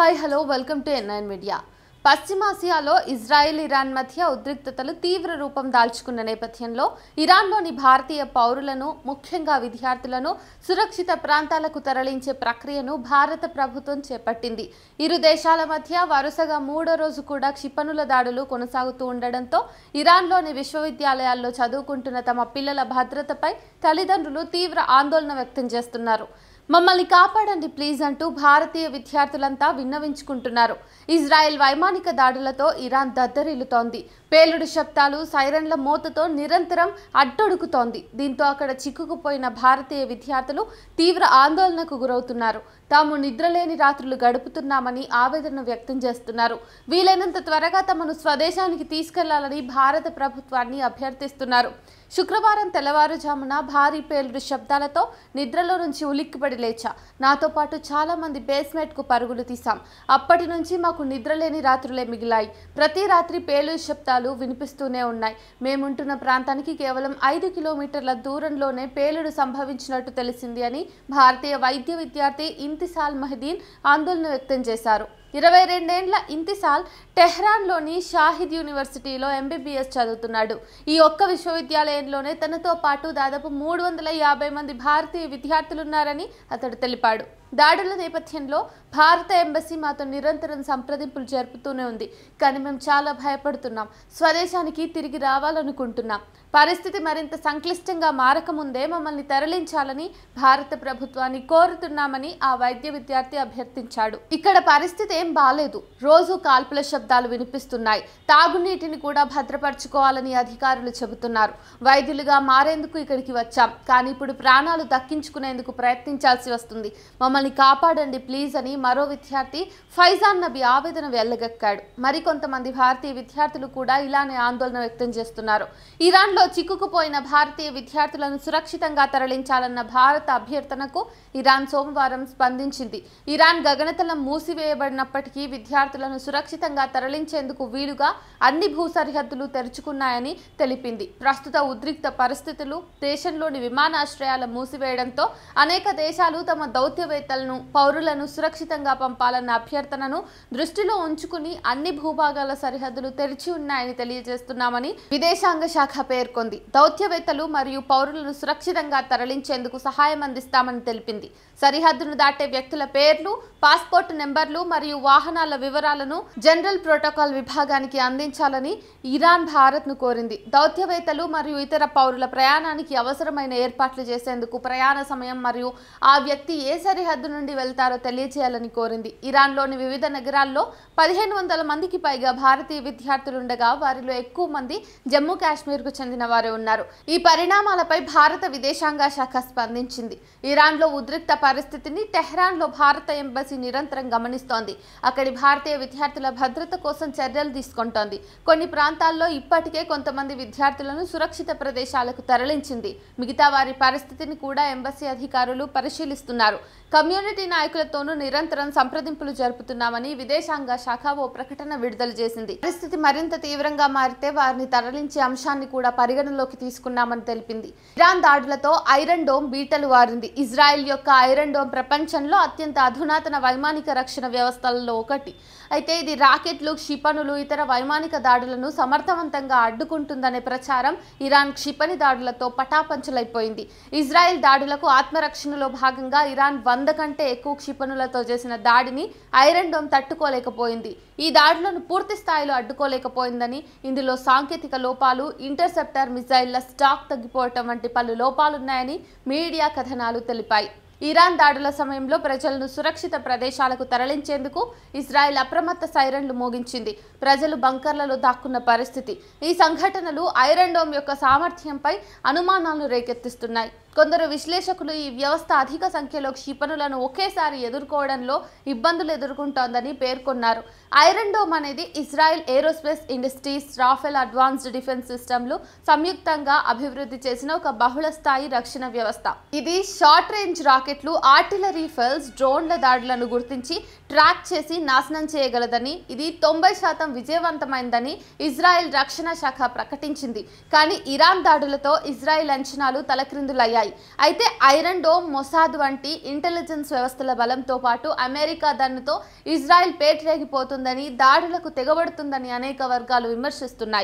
Hi hello welcome to N9 media. పశ్చిమాసియాలో Israel Iran మధ్య ఉద్రిక్తతలు తీవ్ర రూపం దాల్చుకున్న నేపథ్యంలో ఇరాన్లోని భారతీయ పౌరులను ముఖ్యంగా విద్యార్థులను సురక్షిత ప్రాంతాలకు తరలించే ప్రక్రియను భారత ప్రభుత్వం చేపట్టింది. ఇరు దేశాల మధ్య వరుసగా మూడో రోజు కూడా క్షిపణుల దాడులు కొనసాగుతూ ఉండడంతో ఇరాన్లోని విశ్వవిద్యాలయాల్లో చదువుకుంటున్న తమ పిల్లల భద్రతపై తల్లిదండ్రులు తీవ్ర ఆందోళన వ్యక్తం చేస్తున్నారు. మమ్మల్ని కాపాడండి ప్లీజ్ అంటూ భారతీయ విద్యార్థులంతా విన్నవించుకుంటున్నారు. ఇజ్రాయెల్ వైమానిక దాడులతో ఇరాన్ దద్దరిల్లుతోంది. పేలుడు శబ్దాలు, సైరన్ల మోతతో నిరంతరం అడ్డొడుకుతోంది. దీంతో అక్కడ చిక్కుకుపోయిన భారతీయ విద్యార్థులు తీవ్ర ఆందోళనకు గురవుతున్నారు. తాము నిద్రలేని రాత్రులు గడుపుతున్నామని ఆవేదన వ్యక్తం చేస్తున్నారు. వీలైనంత త్వరగా తమను స్వదేశానికి తీసుకెళ్లాలని భారత ప్రభుత్వాన్ని అభ్యర్థిస్తున్నారు. శుక్రవారం తెల్లవారుజామున భారీ పేలుడు శబ్దాలతో నిద్రలో నుంచి ఉలిక్కిపడి లేచా. నాతో పాటు చాలా మంది బేస్మెంట్కు పరుగులు తీశాం. అప్పటి నుంచి మాకు నిద్రలేని రాత్రులే మిగిలాయి. ప్రతి రాత్రి పేలుడు శబ్దాలు వినిపిస్తూనే ఉన్నాయి. మేముంటున్న ప్రాంతానికి కేవలం 5 కిలోమీటర్ల దూరంలోనే పేలుడు సంభవించినట్టు తెలిసింది అని భారతీయ వైద్య విద్యార్థి ఇంతిసాల్ మహదీన్ ఆందోళన వ్యక్తం చేశారు. 22 ఏళ్ల ఇంతిసాల్ టెహ్రాన్లోని షాహిద్ యూనివర్సిటీలో MBBS చదువుతున్నాడు. ఈ ఒక్క విశ్వవిద్యాలయంలోనే తనతో పాటు దాదాపు 350 మంది భారతీయ విద్యార్థులున్నారని అతడు తెలిపాడు. దాడుల నేపథ్యంలో భారత ఎంబసీ మాతో నిరంతరం సంప్రదింపులు జరుపుతూనే ఉంది. కానీ మేము చాలా భయపడుతున్నాం. స్వదేశానికి తిరిగి రావాలనుకుంటున్నాం. పరిస్థితి మరింత సంక్లిష్టంగా మారకముందే మమ్మల్ని తరలించాలని భారత ప్రభుత్వాన్ని కోరుతున్నామని ఆ వైద్య విద్యార్థి అభ్యర్థించాడు. ఇక్కడ పరిస్థితి ఏం బాలేదు. రోజు కాల్పుల శబ్దాలు వినిపిస్తున్నాయి. తాగునీటిని కూడా భద్రపరచుకోవాలని అధికారులు చెబుతున్నారు. వైద్యులుగా మారేందుకు ఇక్కడికి వచ్చాం. కానీ ఇప్పుడు ప్రాణాలు దక్కించుకునేందుకు ప్రయత్నించాల్సి వస్తుంది. మమ్మల్ని కాపాడండి ప్లీజ్ అని మరో విద్యార్థి ఫైజాన్ నబీ ఆవేదన వెళ్లగక్కాడు. మరికొంతమంది భారతీయ విద్యార్థులు కూడా ఇలానే ఆందోళన వ్యక్తం చేస్తున్నారు. ఇరాన్లో చిక్కుకుపోయిన భారతీయ విద్యార్థులను సురక్షితంగా తరలించాలన్న భారత అభ్యర్థనకు ఇరాన్ సోమవారం స్పందించింది. ఇరాన్ గగనతలం మూసివేయబడినప్పటికీ విద్యార్థులను సురక్షితంగా తరలించేందుకు వీలుగా అన్ని భూ సరిహద్దులు తెరుచుకున్నాయని తెలిపింది. ప్రస్తుత ఉద్రిక్త పరిస్థితులు, దేశంలోని విమానాశ్రయాల మూసివేయడంతో అనేక దేశాలు తమ దౌత్యవేత్తలను, పౌరులను సురక్షితంగా పంపాలన్న అభ్యర్థనను దృష్టిలో ఉంచుకుని అన్ని భూభాగాల సరిహద్దులు తెరిచి ఉన్నాయని తెలియజేస్తున్నామని విదేశాంగ శాఖ పేర్కొంది. దౌత్యవేత్తలు మరియు పౌరులను సురక్షితంగా తరలించేందుకు సహాయం అందిస్తామని తెలిపింది. సరిహద్దును దాటే వ్యక్తుల పేర్లు, పాస్పోర్ట్ నెంబర్లు మరియు వాహనాల వివరాలను జనరల్ ప్రోటోకాల్ విభాగానికి అందించాలని ఇరాన్ భారత్ను కోరింది. దౌత్యవేత్తలు మరియు ఇతర పౌరుల ప్రయాణానికి అవసరమైన ఏర్పాట్లు చేసేందుకు ప్రయాణ సమయం మరియు ఆ వ్యక్తి ఏ సరిహద్దు నుండి వెళ్తారో తెలియజేయాలని కోరింది. ఇరాన్లోని వివిధ నగరాల్లో 1500 మందికి పైగా భారతీయ విద్యార్థులుండగా వారిలో ఎక్కువ మంది జమ్మూ కాశ్మీర్కు చెందిన వారే ఉన్నారు. ఈ పరిణామాలపై భారత విదేశాంగ శాఖ స్పందించింది. ఇరాన్లో ఉద్రిక్త పరిస్థితిని టెహ్రాన్లో భారత ఎంబసీ నిరంతరం గమనిస్తోంది. అక్కడి భారతీయ విద్యార్థుల భద్రత కోసం చర్యలు తీసుకుంటోంది. కొన్ని ప్రాంతాల్లో ఇప్పటికే కొంతమంది విద్యార్థులను సురక్షిత ప్రదేశాలకు తరలించింది. మిగతా వారి పరిస్థితిని కూడా ఎంబసీ అధికారులు పరిశీలిస్తున్నారు. కమ్యూనిటీ నాయకులతోనూ నిరంతరం సంప్రదింపులు జరుపుతున్నామని విదేశాంగ శాఖ ఓ ప్రకటన విడుదల చేసింది. పరిస్థితి మరింత తీవ్రంగా మారితే వారిని తరలించే అంశాన్ని కూడా పరిగణలోకి తీసుకున్నామని తెలిపింది. ఇరాన్ దాడులతో ఐరన్ డోమ్ బీటలు వారింది. ఇజ్రాయెల్ యొక్క ఐరన్ డోమ్ ప్రపంచంలో అత్యంత అధునాతన వైమానిక రక్షణ వ్యవస్థలలో ఒకటి. అయితే ఇది రాకెట్లు, క్షిపణులు, ఇతర వైమానిక దాడులను సమర్థవంతంగా అడ్డుకుంటుందనే ప్రచారం ఇరాన్ క్షిపణి దాడులతో పటాపంచలైపోయింది. ఇజ్రాయెల్ దాడులకు ఆత్మరక్షణలో భాగంగా ఇరాన్ 100 కంటే ఎక్కువ క్షిపణులతో చేసిన దాడిని ఐరన్ డోమ్ తట్టుకోలేకపోయింది. ఈ దాడులను పూర్తి స్థాయిలో అడ్డుకోలేకపోయిందని, ఇందులో సాంకేతిక లోపాలు, ఇంటర్సెప్టర్ మిసైళ్ల స్టాక్ తగ్గిపోవటం వంటి పలు లోపాలున్నాయని మీడియా కథనాలు తెలిపాయి. ఇరాన్ దాడుల సమయంలో ప్రజలను సురక్షిత ప్రదేశాలకు తరలించేందుకు ఇజ్రాయెల్ అప్రమత్త సైరన్లు మోగించింది. ప్రజలు బంకర్లలో దాక్కున్న పరిస్థితి. ఈ సంఘటనలు ఐరన్ డోమ్ యొక్క సామర్థ్యంపై అనుమానాలను రేకెత్తిస్తున్నాయి. కొందరు విశ్లేషకులు ఈ వ్యవస్థ అధిక సంఖ్యలో క్షిపణులను ఒకేసారి ఎదుర్కోవడంలో ఇబ్బందులు ఎదుర్కొంటోందని పేర్కొన్నారు. ఐరన్ డోమ్ అనేది Israel aerospace industries, Rafael advanced defence సిస్టమ్లు సంయుక్తంగా అభివృద్ధి చేసిన ఒక బహుళ స్థాయి రక్షణ వ్యవస్థ. ఇది షార్ట్ రేంజ్ రాకెట్ రాకెట్లు, ఆర్టిలరీ ఫెల్స్, డ్రోన్ల దాడులను గుర్తించి ట్రాక్ చేసి నాశనం చేయగలదని, ఇది 90% విజయవంతమైందని ఇజ్రాయెల్ రక్షణ శాఖ ప్రకటించింది. కానీ ఇరాన్ దాడులతో ఇజ్రాయెల్ అంచనాలు తలక్రిందులయ్యాయి. అయితే ఐరన్ డోమ్, మొసాద్ వంటి ఇంటెలిజెన్స్ వ్యవస్థల బలంతో పాటు అమెరికా దన్నుతో ఇజ్రాయెల్ పేటరేగిపోతుందని, దాడులకు తెగబడుతుందని అనేక వర్గాలు విమర్శిస్తున్నాయి.